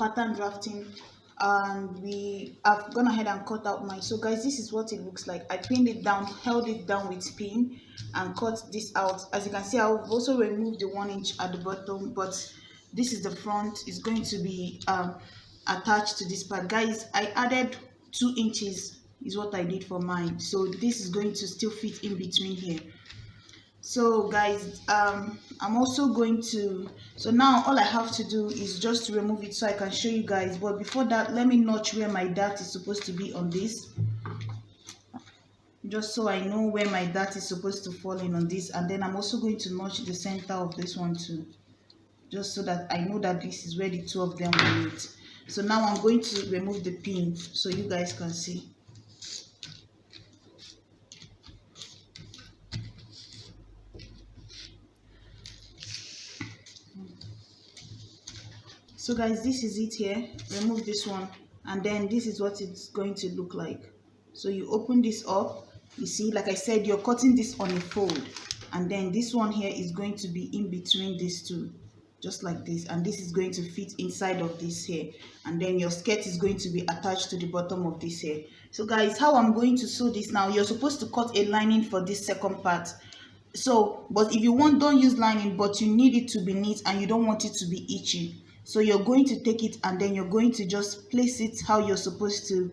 pattern drafting, and we have gone ahead and cut out mine. So guys, this is what it looks like. I pinned it down, held it down with pin, and cut this out. As you can see, I've also removed the 1 inch at the bottom, but this is the front. It's going to be attached to this part. Guys, I added 2 inches is what I did for mine, so this is going to still fit in between here. So guys, I'm also going to, so now all I have to do is just to remove it so I can show you guys. But before that, let me notch where my dart is supposed to be on this, just so I know where my dart is supposed to fall in on this. And then I'm also going to notch the center of this one too, just so that I know that this is where the 2 of them will meet. So now I'm going to remove the pin so you guys can see. So guys, this is it here. Remove this one, and then this is what it's going to look like. So you open this up, you see, like I said, you're cutting this on a fold, and then this one here is going to be in between these two, just like this, and this is going to fit inside of this here, and then your skirt is going to be attached to the bottom of this here. So guys, how I'm going to sew this now, you're supposed to cut a lining for this second part. So, but if you want, don't use lining, but you need it to be neat and you don't want it to be itchy. So you're going to take it and then you're going to just place it how you're supposed to.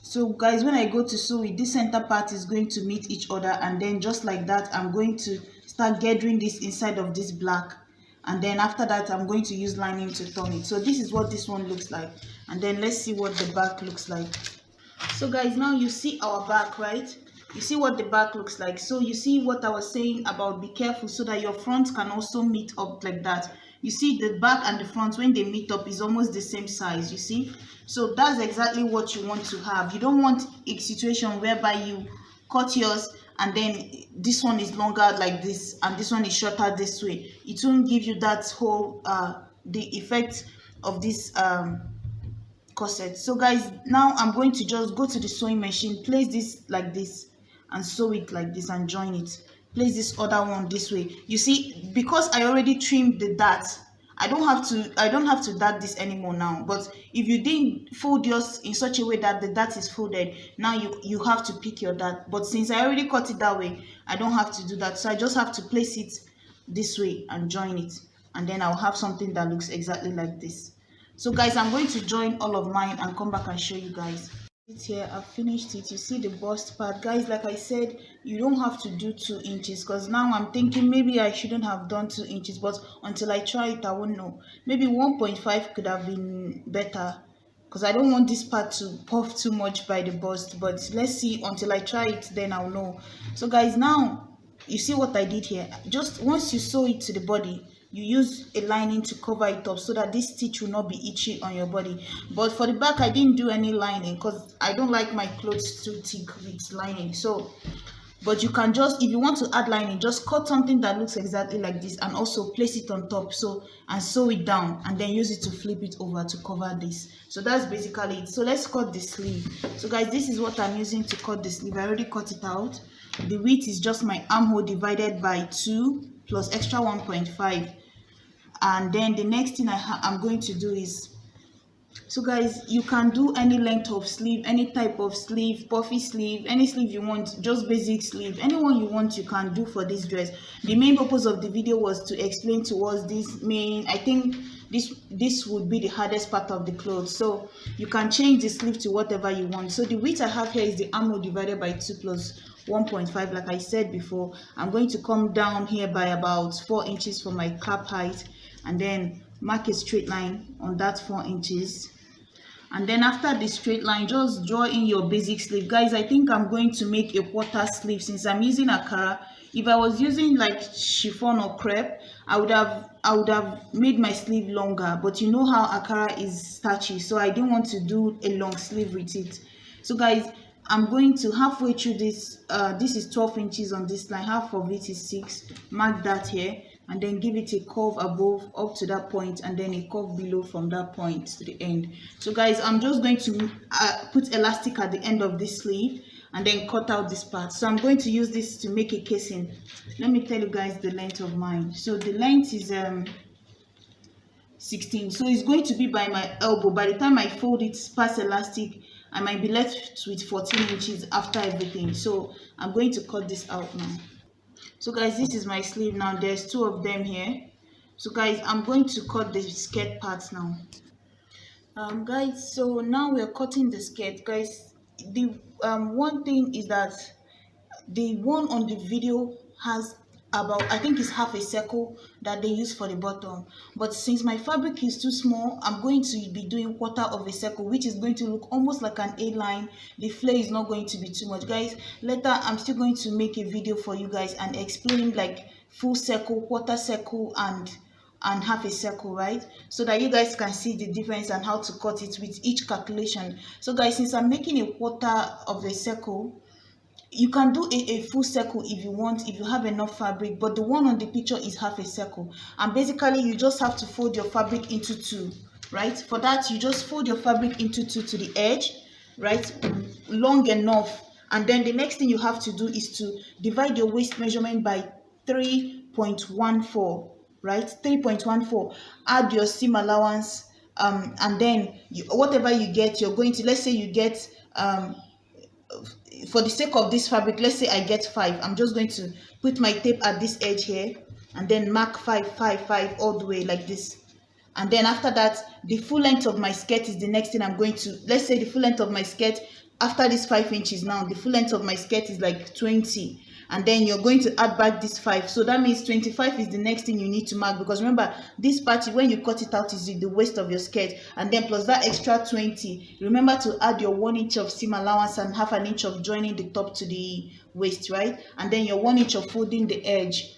So guys, when I go to sew it, this center part is going to meet each other, and then just like that, I'm going to start gathering this inside of this black, and then after that I'm going to use lining to turn it. So this is what this one looks like, and then let's see what the back looks like. So guys, now you see our back, right? You see what the back looks like. So you see what I was saying about be careful so that your front can also meet up like that. You see the back and the front, when they meet up, is almost the same size, you see. So that's exactly what you want to have. You don't want a situation whereby you cut yours and then this one is longer like this and this one is shorter this way. It won't give you that whole the effect of this corset. So guys, now I'm going to just go to the sewing machine, place this like this and sew it like this and join it. Place this other one this way. You see, because I already trimmed the dart, I don't have to dart this anymore now. But if you didn't fold yours in such a way that the dart is folded, now you have to pick your dart. But since I already cut it that way, I don't have to do that. So I just have to place it this way and join it, and then I'll have something that looks exactly like this. So guys, I'm going to join all of mine and come back and show you guys. Here I've finished it. You see the bust part, guys. Like I said, you don't have to do 2 inches, because now I'm thinking maybe I shouldn't have done 2 inches, but until I try it I won't know. Maybe 1.5 could have been better, because I don't want this part to puff too much by the bust. But let's see, until I try it, then I'll know. So guys, now you see what I did here. Just once you sew it to the body, you use a lining to cover it up so that this stitch will not be itchy on your body. But for the back, I didn't do any lining because I don't like my clothes too thick with lining. So, but you can just, if you want to add lining, just cut something that looks exactly like this and also place it on top, so, and sew it down, and then use it to flip it over to cover this. So that's basically it. So let's cut the sleeve. So guys, this is what I'm using to cut the sleeve. I already cut it out. The width is just my armhole divided by 2 plus extra 1.5. And then the next thing I'm going to do is, so guys, you can do any length of sleeve, any type of sleeve, puffy sleeve, any sleeve you want, just basic sleeve, anyone you want you can do for this dress. The main purpose of the video was to explain to us this main, I think this would be the hardest part of the clothes. So you can change the sleeve to whatever you want. So the width I have here is the armhole divided by 2 plus 1.5. Like I said before, I'm going to come down here by about 4 inches for my cap height, and then mark a straight line on that 4 inches. And then after the straight line, just draw in your basic sleeve. Guys, I think I'm going to make a quarter sleeve since I'm using Akara. If I was using like chiffon or crepe, I would have made my sleeve longer, but you know how Akara is starchy, so I didn't want to do a long sleeve with it. So guys, I'm going to halfway through this. This is 12 inches on this line, half of it is 6. Mark that here, and then give it a curve above up to that point, and then a curve below from that point to the end. So guys, I'm just going to put elastic at the end of this sleeve and then cut out this part. So I'm going to use this to make a casing. Let me tell you guys the length of mine. So the length is 16. So it's going to be by my elbow. By the time I fold it past elastic, I might be left with 14 inches after everything. So I'm going to cut this out now. So guys, this is my sleeve now. There's two of them here. So guys, I'm going to cut the skirt parts now. Guys, so now we're cutting the skirt. Guys, the one thing is that the one on the video has about, I think it's half a circle that they use for the bottom, but since my fabric is too small, I'm going to be doing quarter of a circle, which is going to look almost like an A line. The flare is not going to be too much. Guys, later I'm still going to make a video for you guys and explain like full circle, quarter circle, and half a circle, right? So that you guys can see the difference and how to cut it with each calculation. So guys, since I'm making a quarter of a circle, you can do a full circle if you want, if you have enough fabric, but the one on the picture is half a circle. And basically you just have to fold your fabric into two, right? For that, you just fold your fabric into two to the edge, right? Long enough. And then the next thing you have to do is to divide your waist measurement by 3.14, right? 3.14. Add your seam allowance, and then whatever you get, you're going to, let's say you get for the sake of this fabric, let's say I get 5. I'm just going to put my tape at this edge here and then mark 5, 5, 5 all the way like this. And then after that, the full length of my skirt is the next thing I'm going to, let's say the full length of my skirt after this 5 inches now, the full length of my skirt is like 20. And then you're going to add back this 5. So that means 25 is the next thing you need to mark, because remember, this part, when you cut it out, is the waist of your skirt. And then plus that extra 20, remember to add your 1 inch of seam allowance and half an inch of joining the top to the waist, right? And then your 1 inch of folding the edge.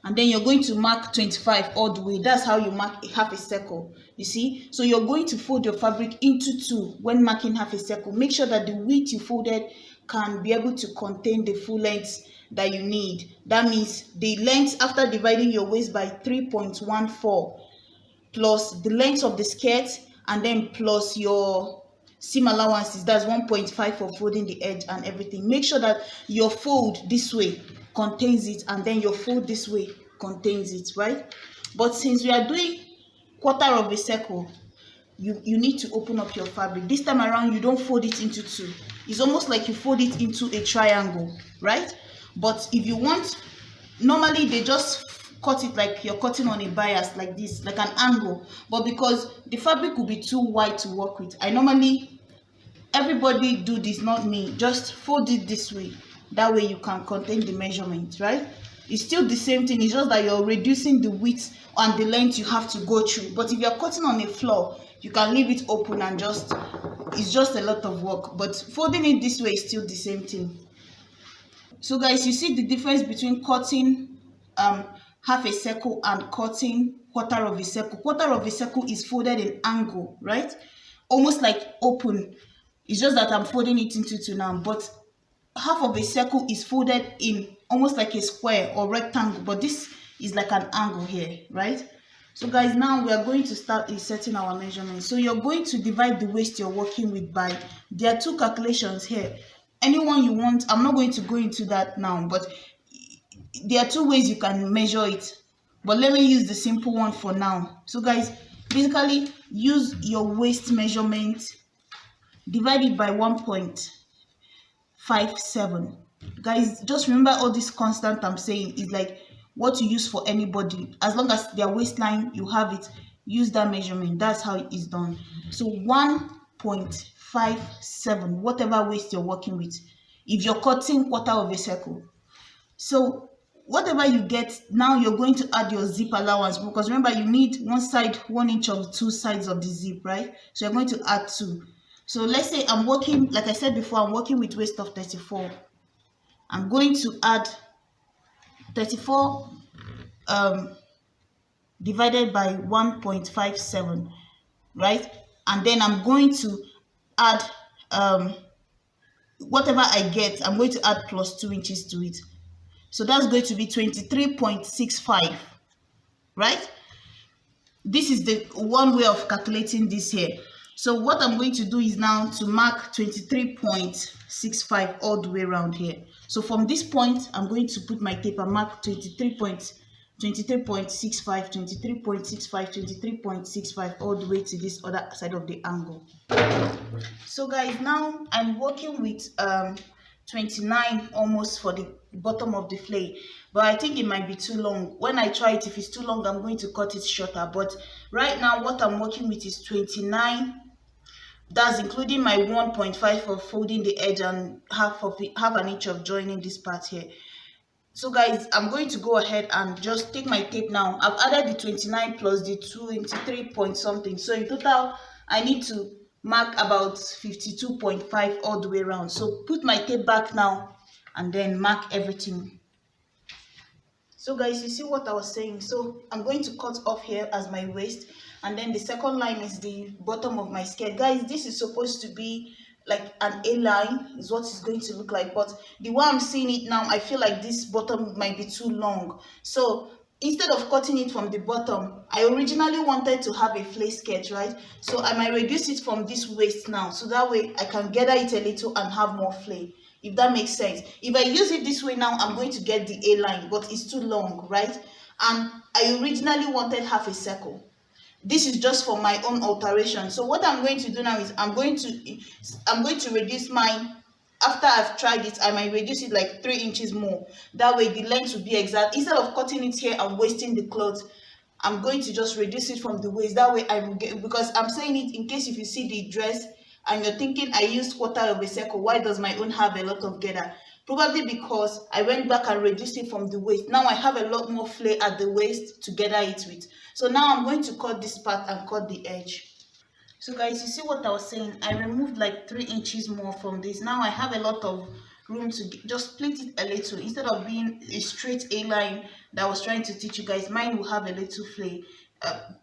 And then you're going to mark 25 all the way. That's how you mark half a circle, you see. So you're going to fold your fabric into two when marking half a circle. Make sure that the width you folded can be able to contain the full length that you need. That means the length after dividing your waist by 3.14 plus the length of the skirt, and then plus your seam allowances, that's 1.5 for folding the edge and everything. Make sure that your fold this way contains it, and then your fold this way contains it, right? But since we are doing quarter of a circle, you need to open up your fabric. This time around, you don't fold it into two. It's almost like you fold it into a triangle, right? But if you want, normally they just cut it like you're cutting on a bias like this, like an angle. But because the fabric will be too wide to work with, everybody do this, not me. Just fold it this way. That way you can contain the measurement, right? It's still the same thing. It's just that you're reducing the width and the length you have to go through. But if you're cutting on a floor, you can leave it open and it's just a lot of work. But folding it this way is still the same thing. So guys, you see the difference between cutting half a circle and cutting quarter of a circle. Quarter of a circle is folded in angle, right? Almost like open. It's just that I'm folding it into two now. But half of a circle is folded in almost like a square or rectangle, but this is like an angle here, right? So guys, now we are going to start inserting our measurements. So you're going to divide the waist you're working with by, there are two calculations here. Anyone you want, I'm not going to go into that now, but there are two ways you can measure it. But let me use the simple one for now. So guys, basically use your waist measurement, divide it by 1.57. Guys, just remember all this constant I'm saying is like what you use for anybody. As long as their waistline, you have it, use that measurement. That's how it is done. So 1.57, whatever waist you're working with, if you're cutting quarter of a circle. So whatever you get, now you're going to add your zip allowance, because remember you need one side, 1 inch of two sides of the zip, right? So you're going to add 2. So let's say I'm working, like I said before, I'm working with waist of 34. I'm going to add 34 divided by 1.57, right? And then I'm going to add whatever I get, I'm going to add plus 2 inches to it. So that's going to be 23.65, right? This is the one way of calculating this here. So what I'm going to do is now to mark 23.65 all the way around here. So from this point, I'm going to put my tape and mark 23.65 23.65, 23.65, 23.65, all the way to this other side of the angle. So guys, now I'm working with 29 almost for the bottom of the flay, but I think it might be too long. When I try it, if it's too long, I'm going to cut it shorter. But right now what I'm working with is 29. That's including my 1.5 for folding the edge and half an inch of joining this part here. So guys, I'm going to go ahead and just take my tape now. I've added the 29 plus the 23 point something. So in total, I need to mark about 52.5 all the way around. So put my tape back now and then mark everything. So guys, you see what I was saying. So I'm going to cut off here as my waist, and then the second line is the bottom of my skirt. Guys, this is supposed to be like an A line is what it's going to look like, but the way I'm seeing it now, I feel like this bottom might be too long. So instead of cutting it from the bottom, I originally wanted to have a flay skirt, right? So I might reduce it from this waist now, so that way I can gather it a little and have more flay, if that makes sense. If I use it this way now, I'm going to get the A line, but it's too long, right? And I originally wanted half a circle. This is just for my own alteration. So what I'm going to do now is I'm going to reduce mine. After I've tried it, I might reduce it like 3 inches more. That way the length will be exact. Instead of cutting it here and wasting the cloth, I'm going to just reduce it from the waist. That way because I'm saying it in case if you see the dress and you're thinking I used quarter of a circle, why does my own have a lot of gather? Probably because I went back and reduced it from the waist. Now I have a lot more flay at the waist to gather it with. So now I'm going to cut this part and cut the edge. So guys, you see what I was saying? I removed like 3 inches more from this. Now I have a lot of room to just split it a little. Instead of being a straight A line that I was trying to teach you guys, mine will have a little flay.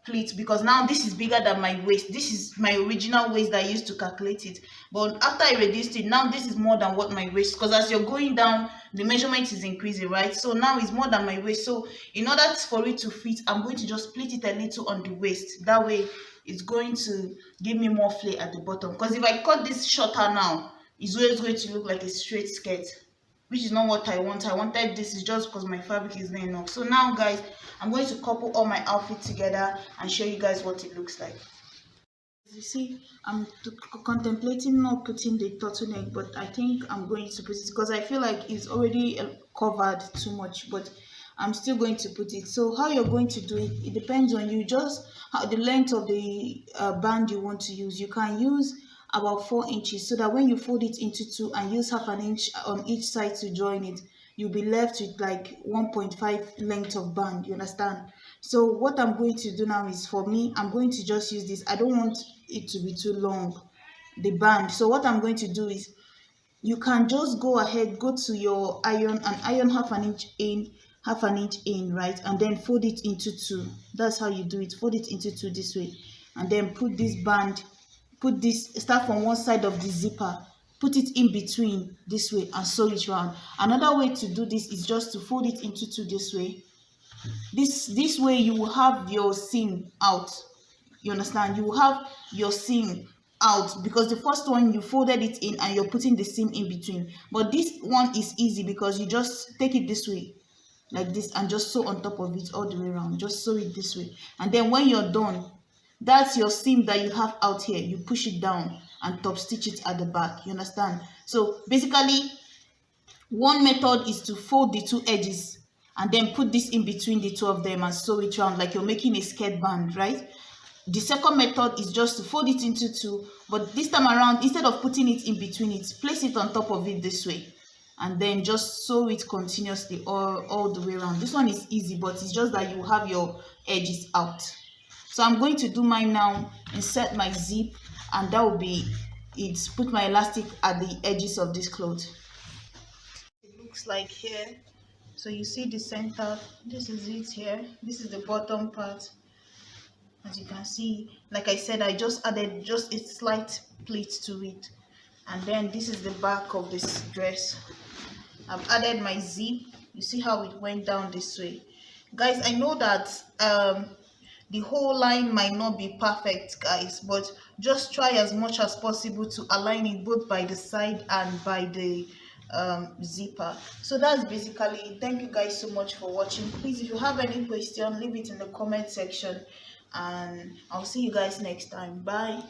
Pleat, because now this is bigger than my waist. This is my original waist that I used to calculate it, but after I reduced it, now this is more than what my waist, because as you're going down the measurement is increasing, right? So now it's more than my waist. So in order for it to fit, I'm going to just split it a little on the waist. That way it's going to give me more flay at the bottom, because if I cut this shorter now, it's always going to look like a straight skirt, which is not what I want. I wanted this is just because my fabric is not enough. So now guys, I'm going to couple all my outfit together and show you guys what it looks like. As you see, I'm contemplating not putting the turtleneck, but I think I'm going to put it because I feel like it's already covered too much, but I'm still going to put it. So how you're going to do it, it depends on you, just how the length of the band you want to use. You can use about 4 inches, so that when you fold it into two and use half an inch on each side to join it, you'll be left with like 1.5 length of band, you understand? So what I'm going to do now is, for me, I'm going to just use this. I don't want it to be too long, the band. So what I'm going to do is, you can just go ahead, go to your iron and iron half an inch in, right? And then fold it into two. That's how you do it. Fold it into two this way, and then put this band, put this, start from one side of the zipper, put it in between this way and sew it round. Another way to do this is just to fold it into two this way. This way you will have your seam out, you understand? You will have your seam out, because the first one you folded it in and you're putting the seam in between. But this one is easy because you just take it this way like this and just sew on top of it all the way around. Just sew it this way, and then when you're done, that's your seam that you have out here, you push it down and top stitch it at the back, you understand? So basically, one method is to fold the two edges and then put this in between the two of them and sew it round like you're making a skirt band, right? The second method is just to fold it into two, but this time around, instead of putting it in between it, place it on top of it this way, and then just sew it continuously all the way around. This one is easy, but it's just that you have your edges out. So I'm going to do mine now, insert my zip, and that will be it. Put my elastic at the edges of this cloth. It looks like here. So you see the center, this is it here. This is the bottom part. As you can see, like I said, I just added just a slight pleat to it. And then this is the back of this dress. I've added my zip. You see how it went down this way. Guys, I know that the whole line might not be perfect, guys, but just try as much as possible to align it both by the side and by the zipper. So that's basically it. Thank you guys so much for watching. Please, if you have any question, leave it in the comment section, and I'll see you guys next time. Bye.